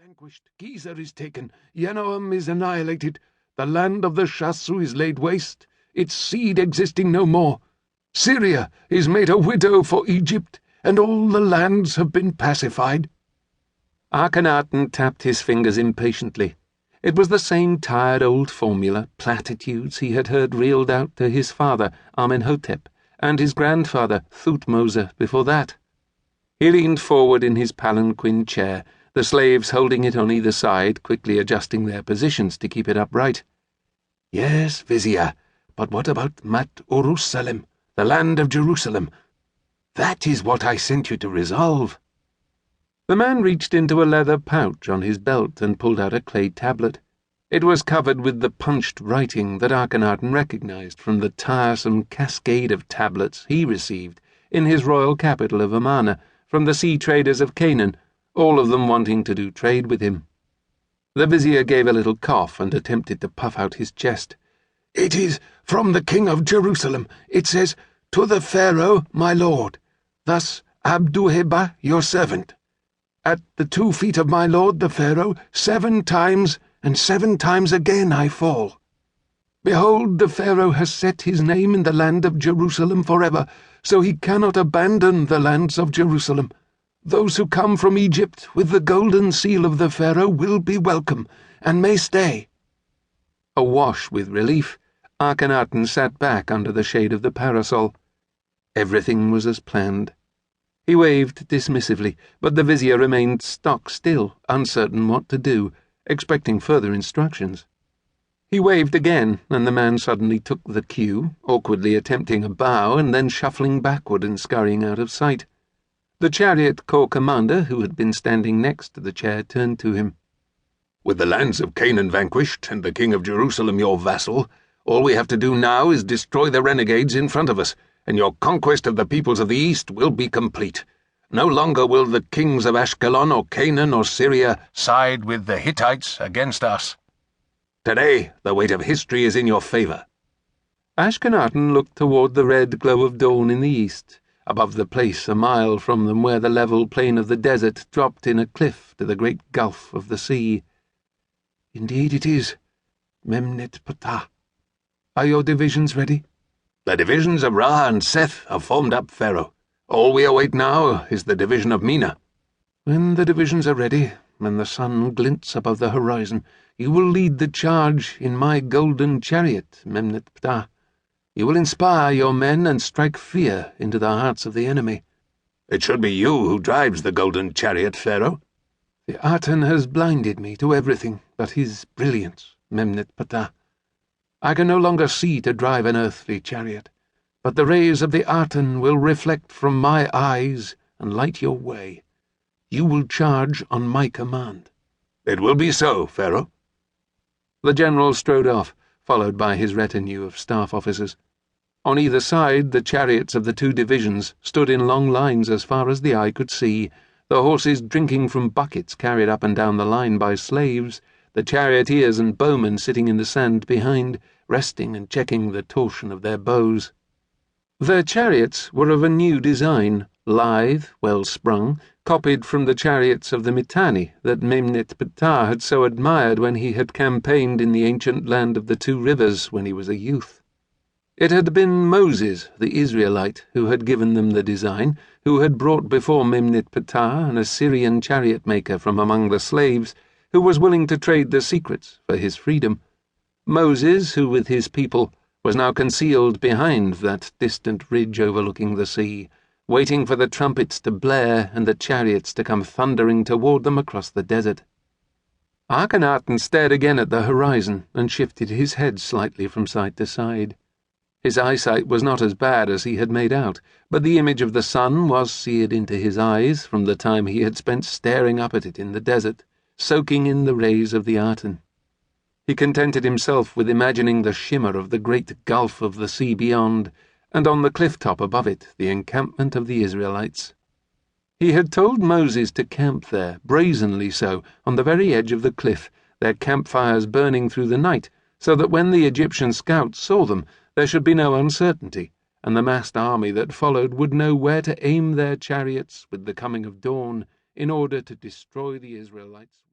vanquished, Gezer is taken, Yenoam is annihilated, the land of the Shasu is laid waste, its seed existing no more. Syria is made a widow for Egypt, and all the lands have been pacified." Akhenaten tapped his fingers impatiently. It was the same tired old formula, platitudes he had heard reeled out to his father, Amenhotep, and his grandfather, Thutmose, before that. He leaned forward in his palanquin chair, the slaves holding it on either side, quickly adjusting their positions to keep it upright. "Yes, Vizier, but what about Mat Urusalem, the land of Jerusalem? That is what I sent you to resolve." The man reached into a leather pouch on his belt and pulled out a clay tablet. It was covered with the punched writing that Akhenaten recognized from the tiresome cascade of tablets he received in his royal capital of Amarna from the sea traders of Canaan, all of them wanting to do trade with him. The vizier gave a little cough and attempted to puff out his chest. "It is from the king of Jerusalem. It says, 'To the Pharaoh, my lord, thus Abduheba, your servant. At the 2 feet of my lord the Pharaoh, 7 times, and 7 times again I fall. Behold, the Pharaoh has set his name in the land of Jerusalem forever, so he cannot abandon the lands of Jerusalem. Those who come from Egypt with the golden seal of the Pharaoh will be welcome, and may stay.'" Awash with relief, Akhenaten sat back under the shade of the parasol. Everything was as planned. He waved dismissively, but the vizier remained stock still, uncertain what to do, expecting further instructions. He waved again, and the man suddenly took the cue, awkwardly attempting a bow and then shuffling backward and scurrying out of sight. The chariot corps commander, who had been standing next to the chair, turned to him. "With the lands of Canaan vanquished, and the king of Jerusalem your vassal, all we have to do now is destroy the renegades in front of us, and your conquest of the peoples of the East will be complete. No longer will the kings of Ashkelon or Canaan or Syria side with the Hittites against us. Today, the weight of history is in your favor." Akhenaten looked toward the red glow of dawn in the east, above the place a mile from them where the level plain of the desert dropped in a cliff to the great gulf of the sea. "Indeed it is, Memnet Ptah. Are your divisions ready?" "The divisions of Ra and Seth are formed up, Pharaoh. All we await now is the division of Mina." "When the divisions are ready, and the sun glints above the horizon, you will lead the charge in my golden chariot, Memnet Ptah. You will inspire your men and strike fear into the hearts of the enemy." "It should be you who drives the golden chariot, Pharaoh." "The Aten has blinded me to everything but his brilliance, Memnet Ptah. I can no longer see to drive an earthly chariot, but the rays of the Aten will reflect from my eyes and light your way. You will charge on my command." "It will be so, Pharaoh." The general strode off, followed by his retinue of staff officers. On either side, the chariots of the 2 divisions stood in long lines as far as the eye could see, the horses drinking from buckets carried up and down the line by slaves, the charioteers and bowmen sitting in the sand behind, resting and checking the torsion of their bows. Their chariots were of a new design, lithe, well-sprung, copied from the chariots of the Mitanni that Memnet Ptah had so admired when he had campaigned in the ancient land of the 2 rivers when he was a youth. It had been Moses, the Israelite, who had given them the design, who had brought before Memnet Ptah an Assyrian chariot-maker from among the slaves, who was willing to trade the secrets for his freedom. Moses, who with his people was now concealed behind that distant ridge overlooking the sea, waiting for the trumpets to blare and the chariots to come thundering toward them across the desert. Akhenaten stared again at the horizon and shifted his head slightly from side to side. His eyesight was not as bad as he had made out, but the image of the sun was seared into his eyes from the time he had spent staring up at it in the desert, soaking in the rays of the Aten. He contented himself with imagining the shimmer of the great gulf of the sea beyond, and on the cliff-top above it the encampment of the Israelites. He had told Moses to camp there, brazenly so, on the very edge of the cliff, their campfires burning through the night, so that when the Egyptian scouts saw them, there should be no uncertainty, and the massed army that followed would know where to aim their chariots with the coming of dawn in order to destroy the Israelites.